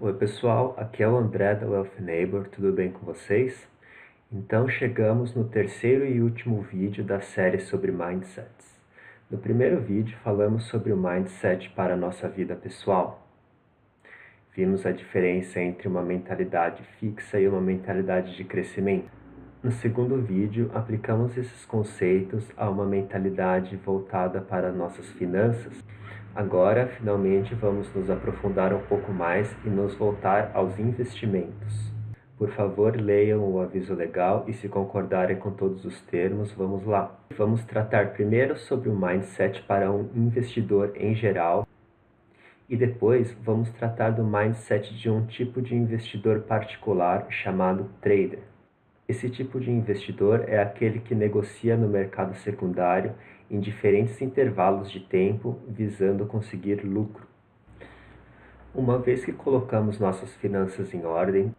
Oi pessoal, aqui é o André da Wealth Neighbor, tudo bem com vocês? Então chegamos no terceiro e último vídeo da série sobre mindsets. No primeiro vídeo falamos sobre o mindset para a nossa vida pessoal. Vimos a diferença entre uma mentalidade fixa e uma mentalidade de crescimento. No segundo vídeo, aplicamos esses conceitos a uma mentalidade voltada para nossas finanças. Agora, finalmente, vamos nos aprofundar um pouco mais e nos voltar aos investimentos. Por favor, leiam o aviso legal e, se concordarem com todos os termos, vamos lá. Vamos tratar primeiro sobre o mindset para um investidor em geral e depois vamos tratar do mindset de um tipo de investidor particular chamado trader. Esse tipo de investidor é aquele que negocia no mercado secundário em diferentes intervalos de tempo, visando conseguir lucro. Uma vez que colocamos nossas finanças em ordem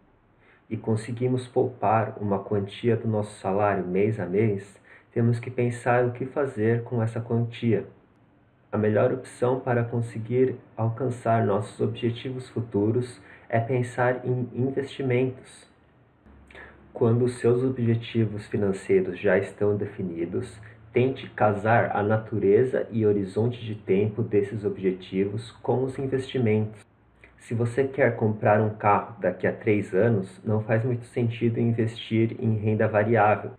e conseguimos poupar uma quantia do nosso salário mês a mês, temos que pensar o que fazer com essa quantia. A melhor opção para conseguir alcançar nossos objetivos futuros é pensar em investimentos. Quando os seus objetivos financeiros já estão definidos, tente casar a natureza e horizonte de tempo desses objetivos com os investimentos. Se você quer comprar um carro daqui a 3 anos, não faz muito sentido investir em renda variável,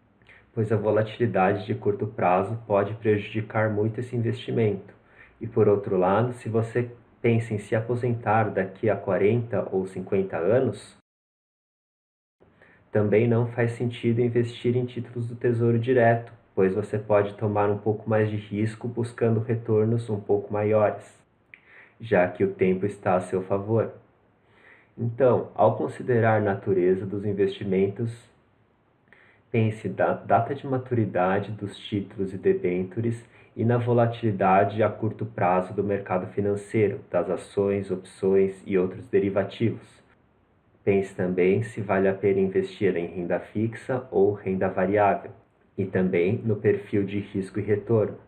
pois a volatilidade de curto prazo pode prejudicar muito esse investimento. E por outro lado, se você pensa em se aposentar daqui a 40 ou 50 anos, também não faz sentido investir em títulos do Tesouro Direto, pois você pode tomar um pouco mais de risco buscando retornos um pouco maiores, já que o tempo está a seu favor. Então, ao considerar a natureza dos investimentos, pense na data de maturidade dos títulos e debêntures e na volatilidade a curto prazo do mercado financeiro, das ações, opções e outros derivativos. Pense também se vale a pena investir em renda fixa ou renda variável, e também no perfil de risco e retorno.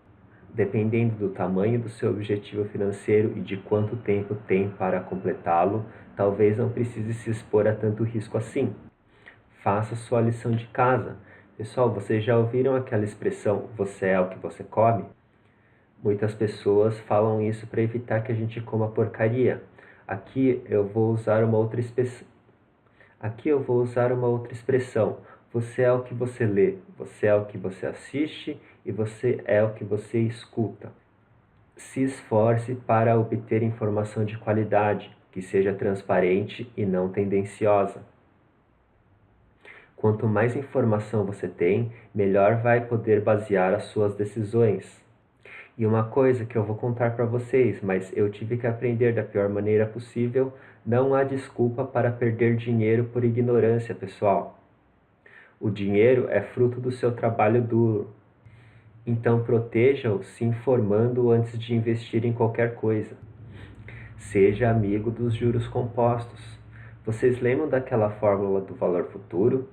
Dependendo do tamanho do seu objetivo financeiro e de quanto tempo tem para completá-lo, talvez não precise se expor a tanto risco assim. Faça sua lição de casa. Pessoal, vocês já ouviram aquela expressão, você é o que você come? Muitas pessoas falam isso para evitar que a gente coma porcaria. Aqui eu vou usar uma outra expressão. Você é o que você lê, você é o que você assiste e você é o que você escuta. Se esforce para obter informação de qualidade, que seja transparente e não tendenciosa. Quanto mais informação você tem, melhor vai poder basear as suas decisões. E uma coisa que eu vou contar para vocês, mas eu tive que aprender da pior maneira possível, não há desculpa para perder dinheiro por ignorância, pessoal. O dinheiro é fruto do seu trabalho duro. Então proteja-o se informando antes de investir em qualquer coisa. Seja amigo dos juros compostos. Vocês lembram daquela fórmula do valor futuro?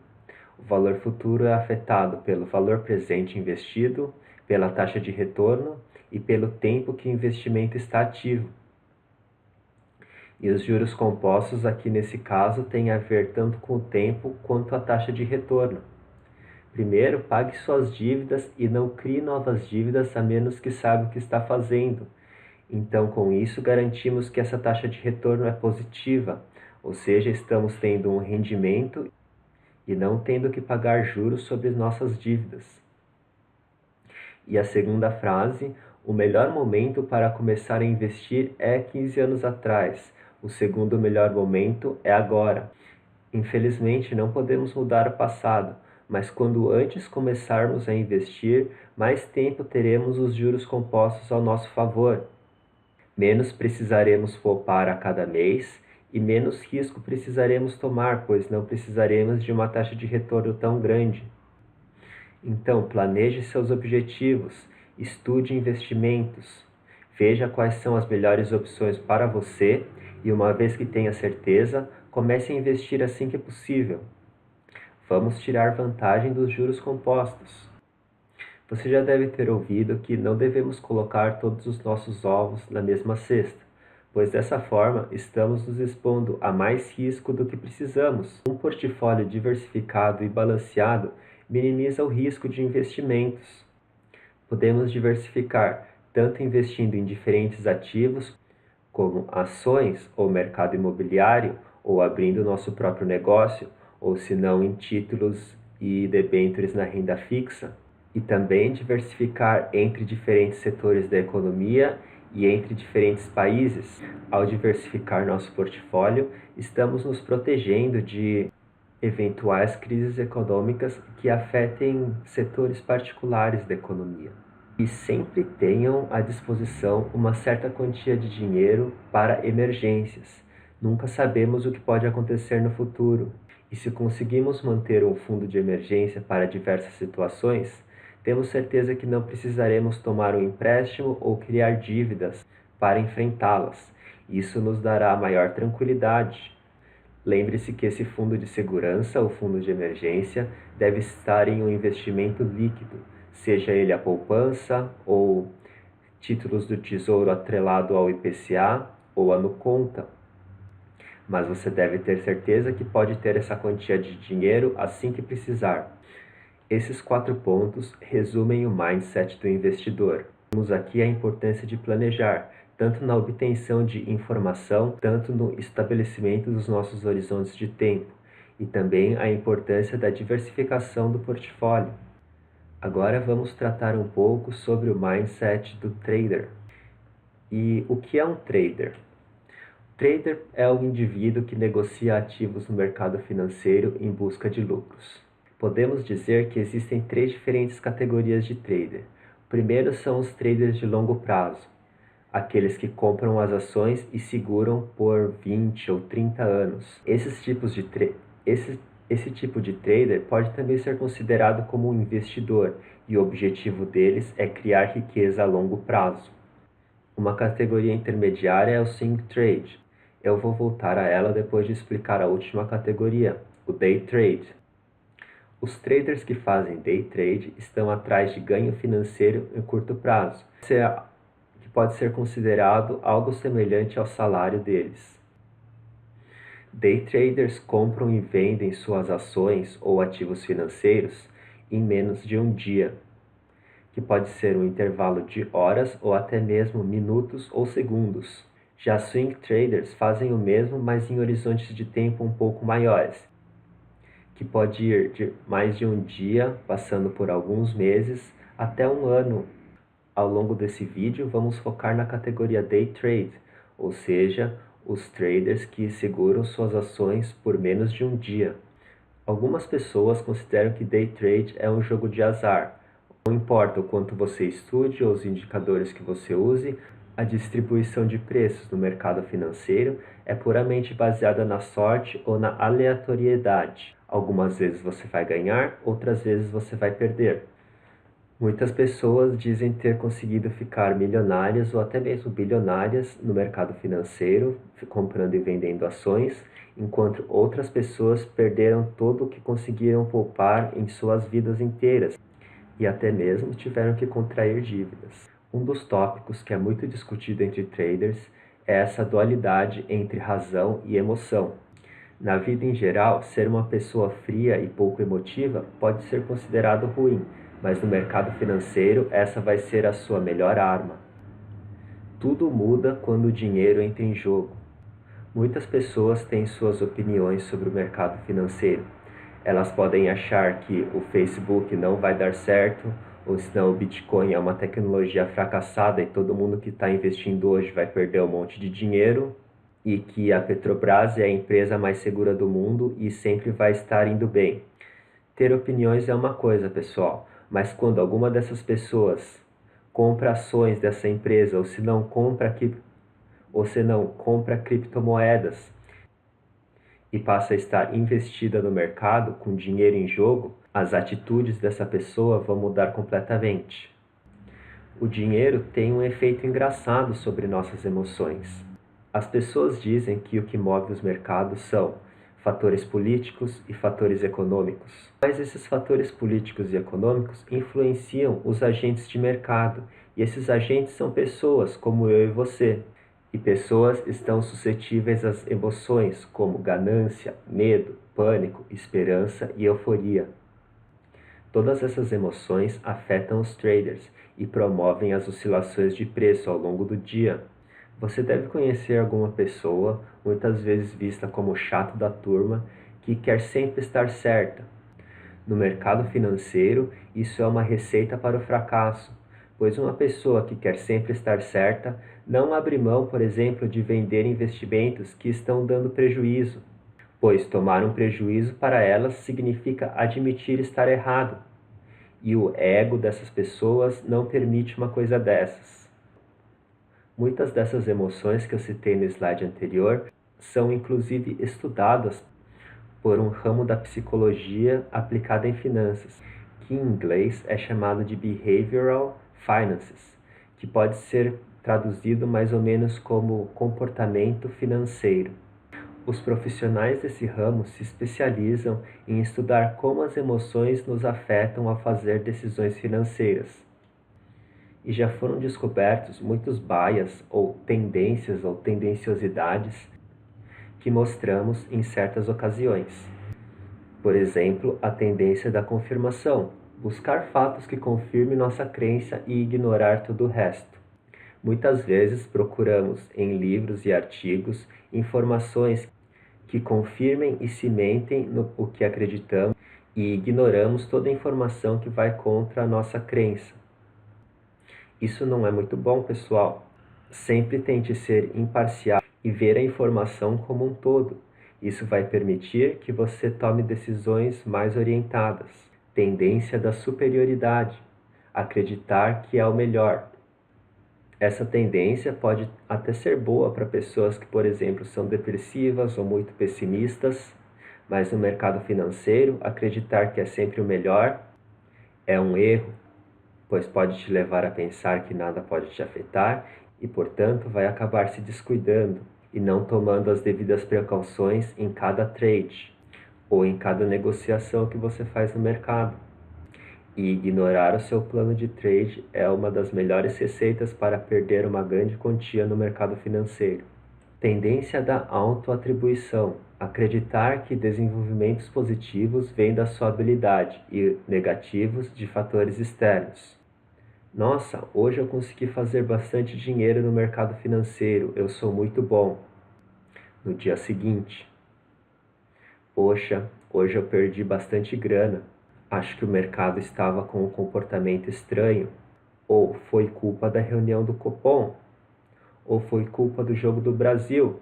O valor futuro é afetado pelo valor presente investido, pela taxa de retorno e pelo tempo que o investimento está ativo. E os juros compostos aqui nesse caso têm a ver tanto com o tempo quanto a taxa de retorno. Primeiro, pague suas dívidas e não crie novas dívidas a menos que saiba o que está fazendo. Então, com isso, garantimos que essa taxa de retorno é positiva, ou seja, estamos tendo um rendimento e não tendo que pagar juros sobre nossas dívidas. E a segunda frase, o melhor momento para começar a investir é 15 anos atrás, o segundo melhor momento é agora. Infelizmente, não podemos mudar o passado, mas quando antes começarmos a investir, mais tempo teremos os juros compostos ao nosso favor. Menos precisaremos poupar a cada mês e menos risco precisaremos tomar, pois não precisaremos de uma taxa de retorno tão grande. Então, planeje seus objetivos, estude investimentos, veja quais são as melhores opções para você e, uma vez que tenha certeza, comece a investir assim que possível. Vamos tirar vantagem dos juros compostos. Você já deve ter ouvido que não devemos colocar todos os nossos ovos na mesma cesta, pois dessa forma estamos nos expondo a mais risco do que precisamos. Um portfólio diversificado e balanceado minimiza o risco de investimentos. Podemos diversificar tanto investindo em diferentes ativos, como ações ou mercado imobiliário, ou abrindo nosso próprio negócio, ou se não em títulos e debêntures na renda fixa, e também diversificar entre diferentes setores da economia e entre diferentes países. Ao diversificar nosso portfólio, estamos nos protegendo de eventuais crises econômicas que afetem setores particulares da economia. E sempre tenham à disposição uma certa quantia de dinheiro para emergências. Nunca sabemos o que pode acontecer no futuro. E se conseguimos manter um fundo de emergência para diversas situações, temos certeza que não precisaremos tomar um empréstimo ou criar dívidas para enfrentá-las. Isso nos dará maior tranquilidade. Lembre-se que esse fundo de segurança, ou fundo de emergência, deve estar em um investimento líquido, seja ele a poupança ou títulos do Tesouro atrelado ao IPCA ou a Nuconta. Mas você deve ter certeza que pode ter essa quantia de dinheiro assim que precisar. Esses 4 pontos resumem o mindset do investidor. Temos aqui a importância de planejar, tanto na obtenção de informação, tanto no estabelecimento dos nossos horizontes de tempo, e também a importância da diversificação do portfólio. Agora vamos tratar um pouco sobre o mindset do trader. E o que é um trader? O trader é o indivíduo que negocia ativos no mercado financeiro em busca de lucros. Podemos dizer que existem 3 diferentes categorias de trader. O primeiro são os traders de longo prazo, aqueles que compram as ações e seguram por 20 ou 30 anos. Esse tipo de trader pode também ser considerado como um investidor, e o objetivo deles é criar riqueza a longo prazo. Uma categoria intermediária é o swing trade. Eu vou voltar a ela depois de explicar a última categoria, o day trade. Os traders que fazem day trade estão atrás de ganho financeiro em curto prazo, que pode ser considerado algo semelhante ao salário deles. Day traders compram e vendem suas ações ou ativos financeiros em menos de um dia, que pode ser um intervalo de horas ou até mesmo minutos ou segundos. Já swing traders fazem o mesmo, mas em horizontes de tempo um pouco maiores, que pode ir de mais de um dia, passando por alguns meses, até um ano. Ao longo desse vídeo, vamos focar na categoria Day Trade, ou seja, os traders que seguram suas ações por menos de um dia. Algumas pessoas consideram que Day Trade é um jogo de azar. Não importa o quanto você estude ou os indicadores que você use, a distribuição de preços no mercado financeiro é puramente baseada na sorte ou na aleatoriedade. Algumas vezes você vai ganhar, outras vezes você vai perder. Muitas pessoas dizem ter conseguido ficar milionárias ou até mesmo bilionárias no mercado financeiro, comprando e vendendo ações, enquanto outras pessoas perderam todo o que conseguiram poupar em suas vidas inteiras e até mesmo tiveram que contrair dívidas. Um dos tópicos que é muito discutido entre traders é essa dualidade entre razão e emoção. Na vida em geral, ser uma pessoa fria e pouco emotiva pode ser considerado ruim, mas no mercado financeiro essa vai ser a sua melhor arma. Tudo muda quando o dinheiro entra em jogo. Muitas pessoas têm suas opiniões sobre o mercado financeiro. Elas podem achar que o Facebook não vai dar certo, ou senão o Bitcoin é uma tecnologia fracassada e todo mundo que está investindo hoje vai perder um monte de dinheiro, e que a Petrobras é a empresa mais segura do mundo e sempre vai estar indo bem. Ter opiniões é uma coisa, pessoal, mas quando alguma dessas pessoas compra ações dessa empresa, ou se não compra criptomoedas e passa a estar investida no mercado com dinheiro em jogo, as atitudes dessa pessoa vão mudar completamente. O dinheiro tem um efeito engraçado sobre nossas emoções. As pessoas dizem que o que move os mercados são fatores políticos e fatores econômicos. Mas esses fatores políticos e econômicos influenciam os agentes de mercado, e esses agentes são pessoas como eu e você. E pessoas estão suscetíveis às emoções como ganância, medo, pânico, esperança e euforia. Todas essas emoções afetam os traders e promovem as oscilações de preço ao longo do dia. Você deve conhecer alguma pessoa, muitas vezes vista como o chato da turma, que quer sempre estar certa. No mercado financeiro, isso é uma receita para o fracasso, pois uma pessoa que quer sempre estar certa não abre mão, por exemplo, de vender investimentos que estão dando prejuízo, pois tomar um prejuízo para elas significa admitir estar errado, e o ego dessas pessoas não permite uma coisa dessas. Muitas dessas emoções que eu citei no slide anterior são inclusive estudadas por um ramo da psicologia aplicada em finanças, que em inglês é chamado de Behavioral Finances, que pode ser traduzido mais ou menos como comportamento financeiro. Os profissionais desse ramo se especializam em estudar como as emoções nos afetam ao fazer decisões financeiras. E já foram descobertos muitos bias ou tendenciosidades que mostramos em certas ocasiões. Por exemplo, a tendência da confirmação, buscar fatos que confirmem nossa crença e ignorar todo o resto. Muitas vezes procuramos em livros e artigos informações que confirmem e cimentem no o que acreditamos e ignoramos toda a informação que vai contra a nossa crença. Isso não é muito bom, pessoal. Sempre tente ser imparcial e ver a informação como um todo. Isso vai permitir que você tome decisões mais orientadas. Tendência da superioridade, acreditar que é o melhor. Essa tendência pode até ser boa para pessoas que, por exemplo, são depressivas ou muito pessimistas, mas no mercado financeiro, acreditar que é sempre o melhor é um erro, pois pode te levar a pensar que nada pode te afetar e, portanto, vai acabar se descuidando e não tomando as devidas precauções em cada trade ou em cada negociação que você faz no mercado. E ignorar o seu plano de trade é uma das melhores receitas para perder uma grande quantia no mercado financeiro. Tendência da autoatribuição. Acreditar que desenvolvimentos positivos vêm da sua habilidade e negativos de fatores externos. Nossa, hoje eu consegui fazer bastante dinheiro no mercado financeiro, eu sou muito bom. No dia seguinte, poxa, hoje eu perdi bastante grana. Acho que o mercado estava com um comportamento estranho. Ou foi culpa da reunião do Copom. Ou foi culpa do jogo do Brasil.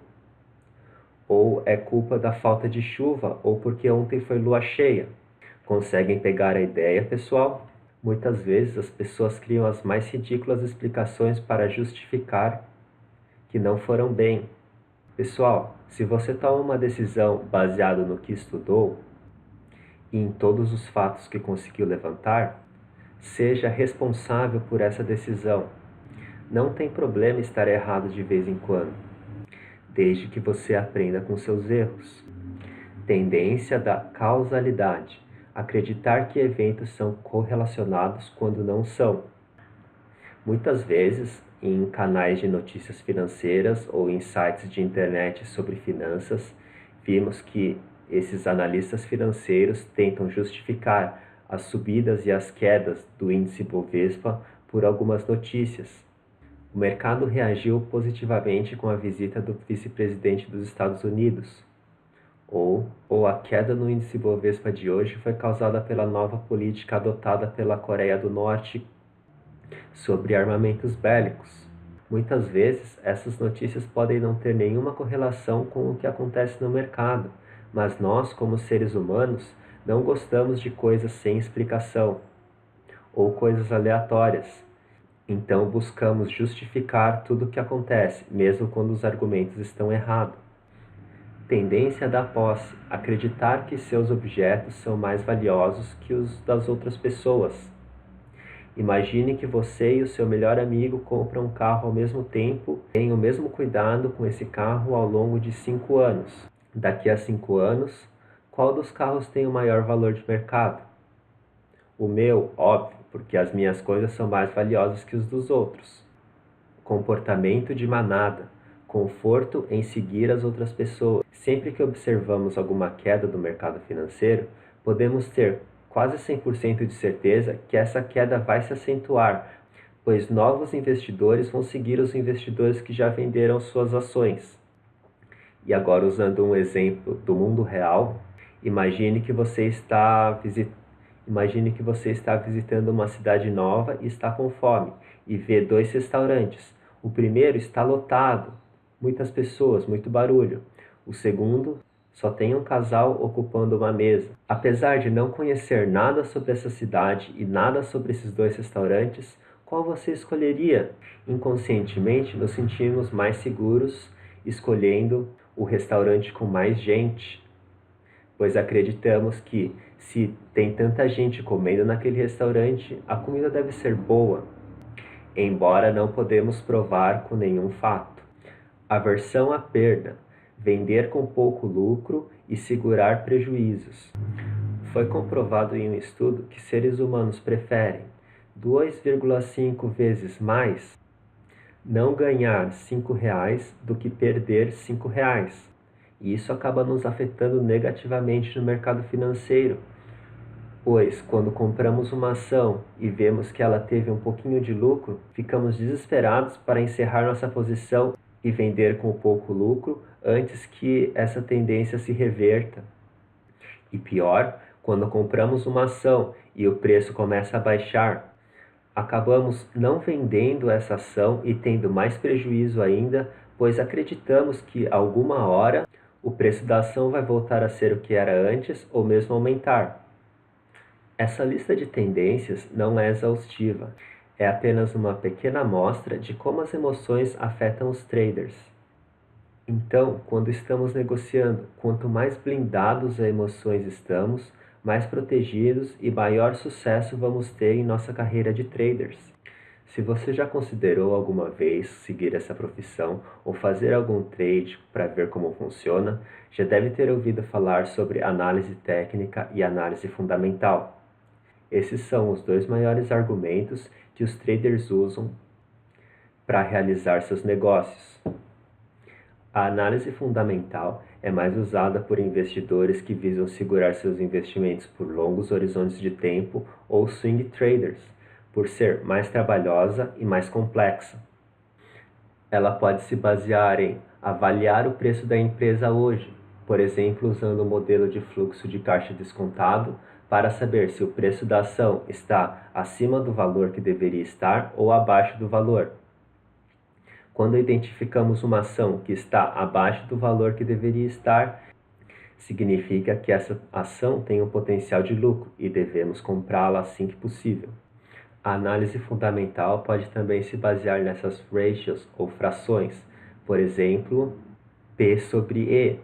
Ou é culpa da falta de chuva, ou porque ontem foi lua cheia. Conseguem pegar a ideia, pessoal? Muitas vezes as pessoas criam as mais ridículas explicações para justificar que não foram bem. Pessoal, se você toma uma decisão baseada no que estudou e em todos os fatos que conseguiu levantar, seja responsável por essa decisão. Não tem problema estar errado de vez em quando, desde que você aprenda com seus erros. Tendência da causalidade. Acreditar que eventos são correlacionados quando não são. Muitas vezes, em canais de notícias financeiras ou em sites de internet sobre finanças, vimos que esses analistas financeiros tentam justificar as subidas e as quedas do índice Bovespa por algumas notícias. O mercado reagiu positivamente com a visita do vice-presidente dos Estados Unidos. Ou a queda no índice Bovespa de hoje foi causada pela nova política adotada pela Coreia do Norte sobre armamentos bélicos. Muitas vezes, essas notícias podem não ter nenhuma correlação com o que acontece no mercado, mas nós, como seres humanos, não gostamos de coisas sem explicação ou coisas aleatórias. Então buscamos justificar tudo o que acontece, mesmo quando os argumentos estão errados. Tendência da posse, acreditar que seus objetos são mais valiosos que os das outras pessoas. Imagine que você e o seu melhor amigo compram um carro ao mesmo tempo e têm o mesmo cuidado com esse carro ao longo de 5 anos. Daqui a 5 anos, qual dos carros tem o maior valor de mercado? O meu, óbvio, porque as minhas coisas são mais valiosas que os dos outros. Comportamento de manada. conforto em seguir as outras pessoas. Sempre que observamos alguma queda do mercado financeiro, podemos ter quase 100% de certeza que essa queda vai se acentuar, pois novos investidores vão seguir os investidores que já venderam suas ações. E agora, usando um exemplo do mundo real, imagine que você está visitando uma cidade nova e está com fome e vê 2 restaurantes. O primeiro está lotado, muitas pessoas, muito barulho. O segundo só tem um casal ocupando uma mesa. Apesar de não conhecer nada sobre essa cidade e nada sobre esses 2 restaurantes, qual você escolheria? Inconscientemente, nos sentimos mais seguros escolhendo o restaurante com mais gente, pois acreditamos que, se tem tanta gente comendo naquele restaurante, a comida deve ser boa, embora não podemos provar com nenhum fato. Aversão à perda, vender com pouco lucro e segurar prejuízos. Foi comprovado em um estudo que seres humanos preferem 2,5 vezes mais não ganhar R$ 5 do que perder R$ 5. E isso acaba nos afetando negativamente no mercado financeiro, pois quando compramos uma ação e vemos que ela teve um pouquinho de lucro, ficamos desesperados para encerrar nossa posição e vender com pouco lucro antes que essa tendência se reverta. E pior, quando compramos uma ação e o preço começa a baixar, acabamos não vendendo essa ação e tendo mais prejuízo ainda, pois acreditamos que alguma hora o preço da ação vai voltar a ser o que era antes ou mesmo aumentar. Essa lista de tendências não é exaustiva, é apenas uma pequena amostra de como as emoções afetam os traders. Então, quando estamos negociando, quanto mais blindados a emoções estamos, mais protegidos e maior sucesso vamos ter em nossa carreira de traders. Se você já considerou alguma vez seguir essa profissão ou fazer algum trade para ver como funciona, já deve ter ouvido falar sobre análise técnica e análise fundamental. Esses são os 2 maiores argumentos que os traders usam para realizar seus negócios. A análise fundamental é mais usada por investidores que visam segurar seus investimentos por longos horizontes de tempo ou swing traders, por ser mais trabalhosa e mais complexa. Ela pode se basear em avaliar o preço da empresa hoje, por exemplo, usando o modelo de fluxo de caixa descontado para saber se o preço da ação está acima do valor que deveria estar ou abaixo do valor. Quando identificamos uma ação que está abaixo do valor que deveria estar, significa que essa ação tem um potencial de lucro e devemos comprá-la assim que possível. A análise fundamental pode também se basear nessas ratios ou frações, por exemplo, P sobre E,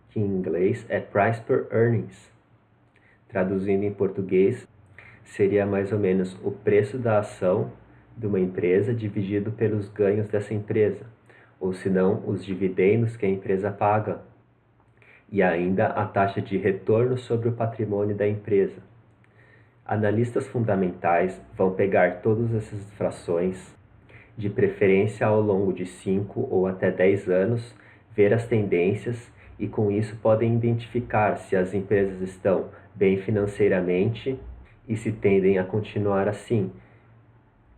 que em inglês é Price per Earnings. Traduzindo em português, seria mais ou menos o preço da ação de uma empresa dividido pelos ganhos dessa empresa, ou se não, os dividendos que a empresa paga, e ainda a taxa de retorno sobre o patrimônio da empresa. Analistas fundamentais vão pegar todas essas frações, de preferência ao longo de 5 ou até 10 anos, ver as tendências e com isso podem identificar se as empresas estão bem financeiramente e se tendem a continuar assim,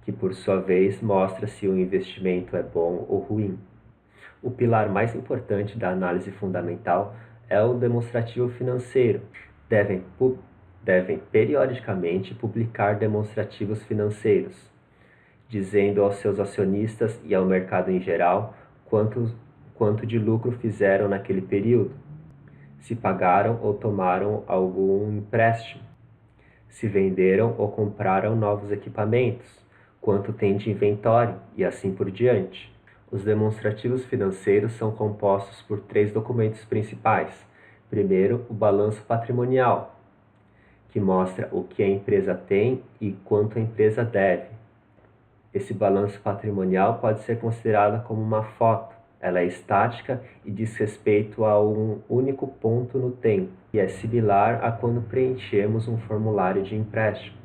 que por sua vez mostra se o investimento é bom ou ruim. O pilar mais importante da análise fundamental é o demonstrativo financeiro. Devem periodicamente publicar demonstrativos financeiros, dizendo aos seus acionistas e ao mercado em geral quanto de lucro fizeram naquele período, se pagaram ou tomaram algum empréstimo, se venderam ou compraram novos equipamentos, quanto tem de inventório e assim por diante. Os demonstrativos financeiros são compostos por 3 documentos principais. Primeiro, o balanço patrimonial, que mostra o que a empresa tem e quanto a empresa deve. Esse balanço patrimonial pode ser considerado como uma foto. Ela é estática e diz respeito a um único ponto no tempo, e é similar a quando preenchemos um formulário de empréstimo.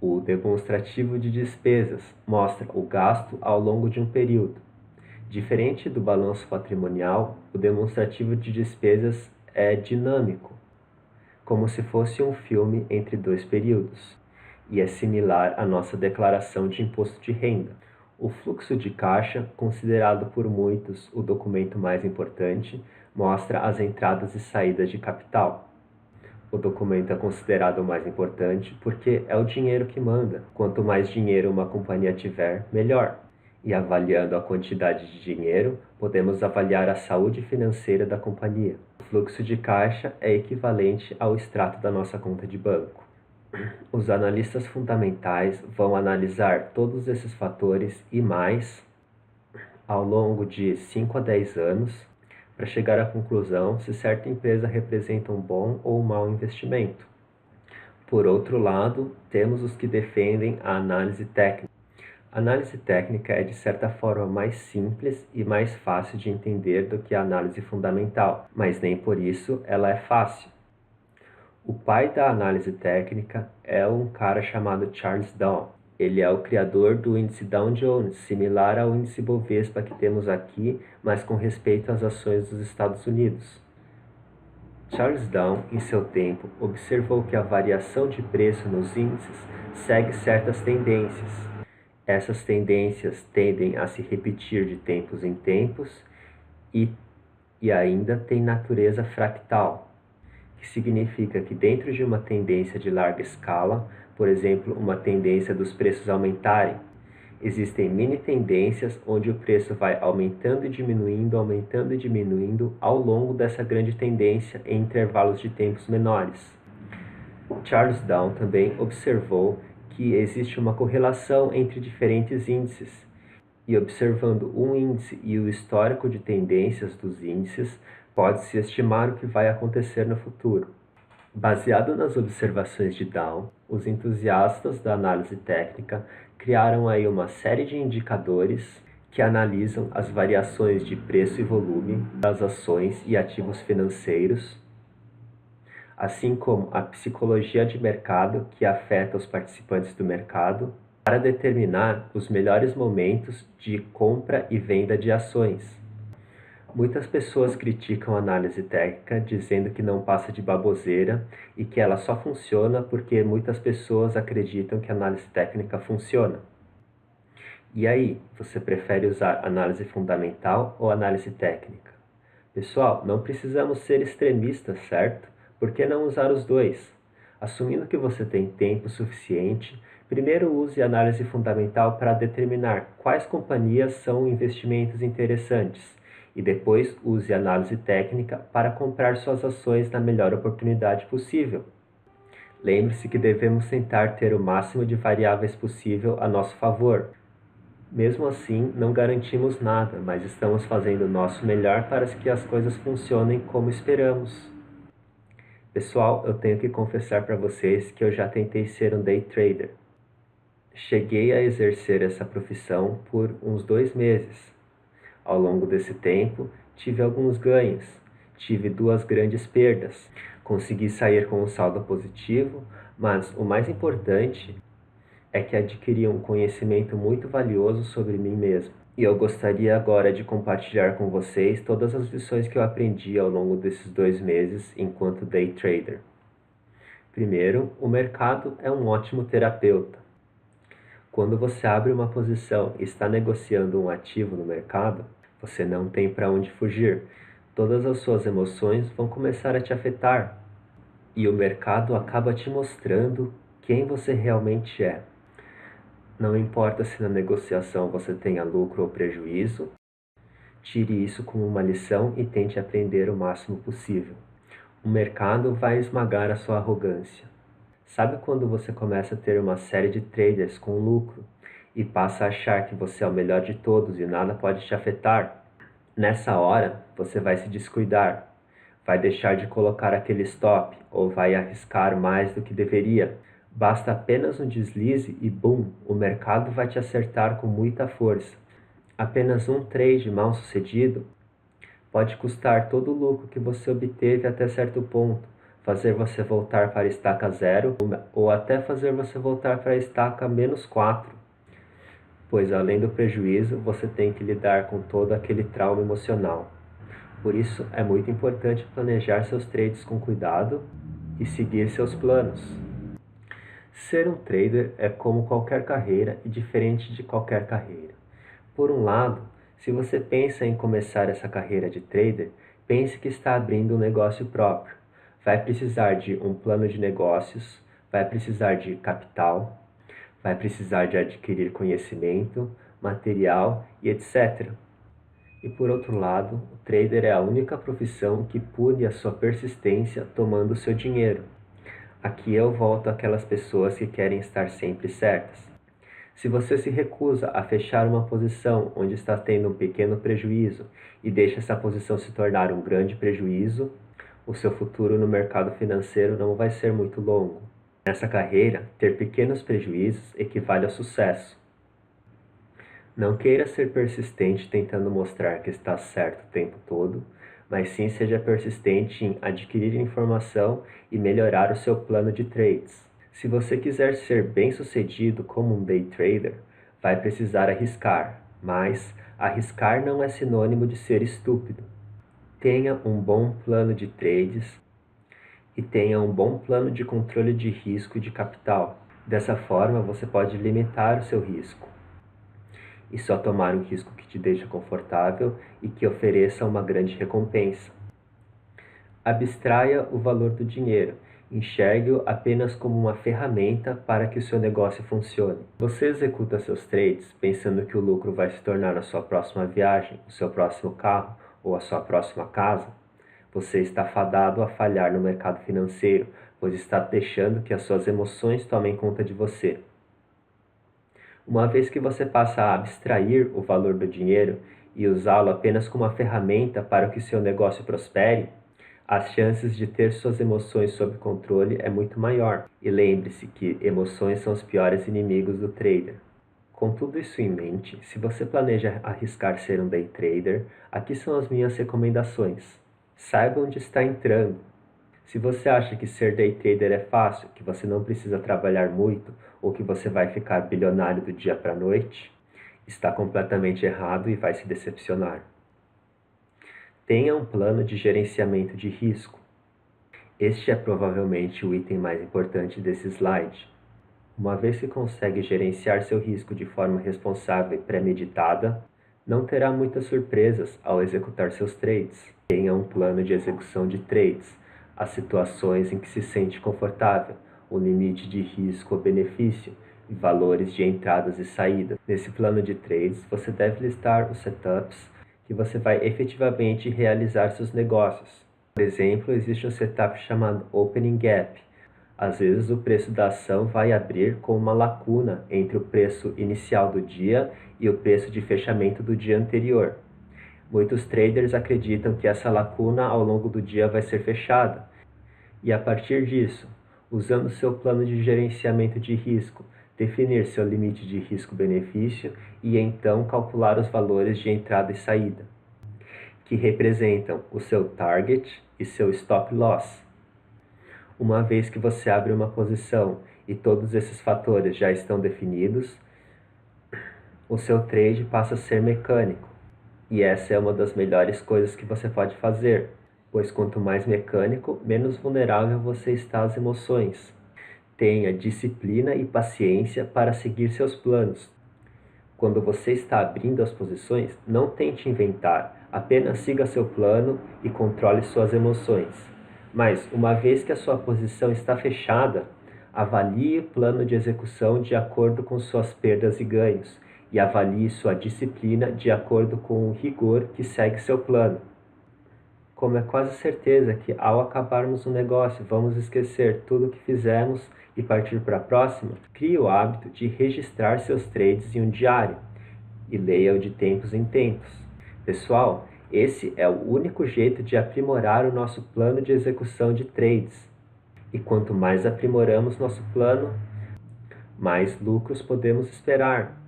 O demonstrativo de despesas mostra o gasto ao longo de um período, Diferente do balanço patrimonial, o demonstrativo de despesas é dinâmico, como se fosse um filme entre dois períodos, e é similar à nossa declaração de imposto de renda. O fluxo de caixa, considerado por muitos o documento mais importante, mostra as entradas e saídas de capital. O documento é considerado o mais importante porque é o dinheiro que manda. Quanto mais dinheiro uma companhia tiver, melhor. E avaliando a quantidade de dinheiro, podemos avaliar a saúde financeira da companhia. O fluxo de caixa é equivalente ao extrato da nossa conta de banco. Os analistas fundamentais vão analisar todos esses fatores e mais ao longo de 5 a 10 anos para chegar à conclusão se certa empresa representa um bom ou um mau investimento. Por outro lado, temos os que defendem a análise técnica. A análise técnica é de certa forma mais simples e mais fácil de entender do que a análise fundamental, mas nem por isso ela é fácil. O pai da análise técnica é um cara chamado Charles Dow. Ele é o criador do índice Dow Jones, similar ao índice Bovespa que temos aqui, mas com respeito às ações dos Estados Unidos. Charles Dow, em seu tempo, observou que a variação de preço nos índices segue certas tendências. Essas tendências tendem a se repetir de tempos em tempos e ainda têm natureza fractal, que significa que dentro de uma tendência de larga escala, por exemplo, uma tendência dos preços aumentarem, existem mini tendências onde o preço vai aumentando e diminuindo ao longo dessa grande tendência em intervalos de tempos menores. Charles Dow também observou que existe uma correlação entre diferentes índices, e observando um índice e o histórico de tendências dos índices, pode-se estimar o que vai acontecer no futuro. Baseado nas observações de Dow, os entusiastas da análise técnica criaram aí uma série de indicadores que analisam as variações de preço e volume das ações e ativos financeiros, assim como a psicologia de mercado que afeta os participantes do mercado, para determinar os melhores momentos de compra e venda de ações. Muitas pessoas criticam a análise técnica, dizendo que não passa de baboseira e que ela só funciona porque muitas pessoas acreditam que a análise técnica funciona. E aí, você prefere usar análise fundamental ou análise técnica? Pessoal, não precisamos ser extremistas, certo? Por que não usar os dois? Assumindo que você tem tempo suficiente, primeiro use a análise fundamental para determinar quais companhias são investimentos interessantes e depois use a análise técnica para comprar suas ações na melhor oportunidade possível. Lembre-se que devemos tentar ter o máximo de variáveis possível a nosso favor. Mesmo assim, não garantimos nada, mas estamos fazendo o nosso melhor para que as coisas funcionem como esperamos. Pessoal, eu tenho que confessar para vocês que eu já tentei ser um day trader. Cheguei a exercer essa profissão por uns 2 meses. Ao longo desse tempo, tive alguns ganhos, tive 2 grandes perdas. Consegui sair com um saldo positivo, mas o mais importante é que adquiri um conhecimento muito valioso sobre mim mesmo. E eu gostaria agora de compartilhar com vocês todas as lições que eu aprendi ao longo desses 2 meses enquanto day trader. Primeiro, o mercado é um ótimo terapeuta. Quando você abre uma posição e está negociando um ativo no mercado, você não tem para onde fugir. Todas as suas emoções vão começar a te afetar. E o mercado acaba te mostrando quem você realmente é. Não importa se na negociação você tenha lucro ou prejuízo, tire isso como uma lição e tente aprender o máximo possível. O mercado vai esmagar a sua arrogância. Sabe quando você começa a ter uma série de traders com lucro e passa a achar que você é o melhor de todos e nada pode te afetar? Nessa hora, você vai se descuidar, vai deixar de colocar aquele stop ou vai arriscar mais do que deveria. Basta apenas um deslize e bum, o mercado vai te acertar com muita força. Apenas um trade mal sucedido pode custar todo o lucro que você obteve até certo ponto, fazer você voltar para a estaca 0 ou até fazer você voltar para a estaca -4. pois além do prejuízo, você tem que lidar com todo aquele trauma emocional. Por isso, é muito importante planejar seus trades com cuidado e seguir seus planos. Ser um trader é como qualquer carreira e diferente de qualquer carreira. Por um lado, se você pensa em começar essa carreira de trader, pense que está abrindo um negócio próprio. Vai precisar de um plano de negócios, vai precisar de capital, vai precisar de adquirir conhecimento, material e etc. E por outro lado, o trader é a única profissão que pune a sua persistência tomando seu dinheiro. Aqui eu volto àquelas pessoas que querem estar sempre certas. Se você se recusa a fechar uma posição onde está tendo um pequeno prejuízo e deixa essa posição se tornar um grande prejuízo, o seu futuro no mercado financeiro não vai ser muito longo. Nessa carreira, ter pequenos prejuízos equivale ao sucesso. Não queira ser persistente tentando mostrar que está certo o tempo todo, mas sim seja persistente em adquirir informação e melhorar o seu plano de trades. Se você quiser ser bem-sucedido como um day trader, vai precisar arriscar, mas arriscar não é sinônimo de ser estúpido. Tenha um bom plano de trades e tenha um bom plano de controle de risco e de capital. Dessa forma, você pode limitar o seu risco e só tomar um risco que te deixa confortável e que ofereça uma grande recompensa. Abstraia o valor do dinheiro. Enxergue-o apenas como uma ferramenta para que o seu negócio funcione. Você executa seus trades pensando que o lucro vai se tornar a sua próxima viagem, o seu próximo carro ou a sua próxima casa? Você está fadado a falhar no mercado financeiro, pois está deixando que as suas emoções tomem conta de você. Uma vez que você passa a abstrair o valor do dinheiro e usá-lo apenas como uma ferramenta para que seu negócio prospere, as chances de ter suas emoções sob controle é muito maior. E lembre-se que emoções são os piores inimigos do trader. Com tudo isso em mente, se você planeja arriscar ser um day trader, aqui são as minhas recomendações. Saiba onde está entrando. Se você acha que ser day trader é fácil, que você não precisa trabalhar muito ou que você vai ficar bilionário do dia para a noite, está completamente errado e vai se decepcionar. Tenha um plano de gerenciamento de risco. Este é provavelmente o item mais importante desse slide. Uma vez que consegue gerenciar seu risco de forma responsável e premeditada, não terá muitas surpresas ao executar seus trades. Tenha um plano de execução de trades, as situações em que se sente confortável, o limite de risco ou benefício e valores de entradas e saídas. Nesse plano de trades, você deve listar os setups que você vai efetivamente realizar seus negócios. Por exemplo, existe um setup chamado Opening Gap. Às vezes o preço da ação vai abrir com uma lacuna entre o preço inicial do dia e o preço de fechamento do dia anterior. Muitos traders acreditam que essa lacuna ao longo do dia vai ser fechada. E a partir disso, usando seu plano de gerenciamento de risco, definir seu limite de risco-benefício e então calcular os valores de entrada e saída, que representam o seu target e seu stop loss. Uma vez que você abre uma posição e todos esses fatores já estão definidos, o seu trade passa a ser mecânico. E essa é uma das melhores coisas que você pode fazer, pois quanto mais mecânico, menos vulnerável você está às emoções. Tenha disciplina e paciência para seguir seus planos. Quando você está abrindo as posições, não tente inventar, apenas siga seu plano e controle suas emoções. Mas, uma vez que a sua posição está fechada, avalie o plano de execução de acordo com suas perdas e ganhos e avalie sua disciplina de acordo com o rigor que segue seu plano. Como é quase certeza que ao acabarmos um negócio vamos esquecer tudo o que fizemos e partir para a próxima, crie o hábito de registrar seus trades em um diário e leia-o de tempos em tempos. Pessoal, esse é o único jeito de aprimorar o nosso plano de execução de trades. E quanto mais aprimoramos nosso plano, mais lucros podemos esperar.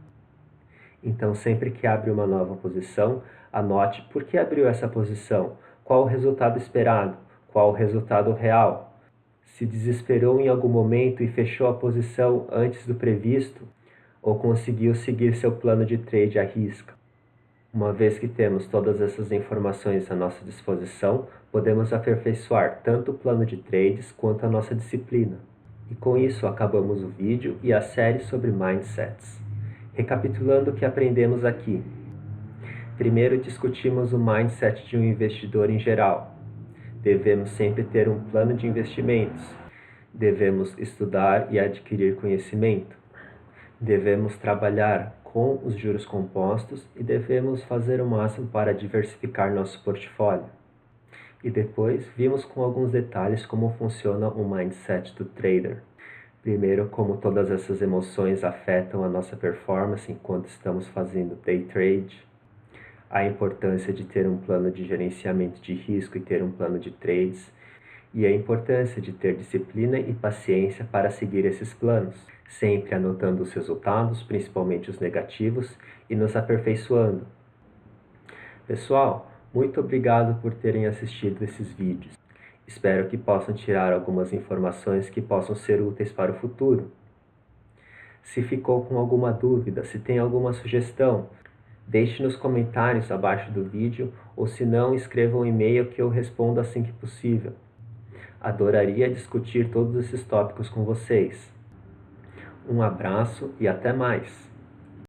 Então, sempre que abre uma nova posição, anote por que abriu essa posição, qual o resultado esperado, qual o resultado real. Se desesperou em algum momento e fechou a posição antes do previsto, ou conseguiu seguir seu plano de trade à risca. Uma vez que temos todas essas informações à nossa disposição, podemos aperfeiçoar tanto o plano de trades quanto a nossa disciplina. E com isso acabamos o vídeo e a série sobre mindsets. Recapitulando o que aprendemos aqui. Primeiro discutimos o mindset de um investidor em geral. Devemos sempre ter um plano de investimentos. Devemos estudar e adquirir conhecimento. Devemos trabalhar com os juros compostos e devemos fazer o máximo para diversificar nosso portfólio. E depois vimos com alguns detalhes como funciona o mindset do trader. Primeiro, como todas essas emoções afetam a nossa performance enquanto estamos fazendo day trade. A importância de ter um plano de gerenciamento de risco e ter um plano de trades. E a importância de ter disciplina e paciência para seguir esses planos, sempre anotando os resultados, principalmente os negativos, e nos aperfeiçoando. Pessoal, muito obrigado por terem assistido esses vídeos. Espero que possam tirar algumas informações que possam ser úteis para o futuro. Se ficou com alguma dúvida, se tem alguma sugestão, deixe nos comentários abaixo do vídeo ou se não, escreva um e-mail que eu respondo assim que possível. Adoraria discutir todos esses tópicos com vocês. Um abraço e até mais!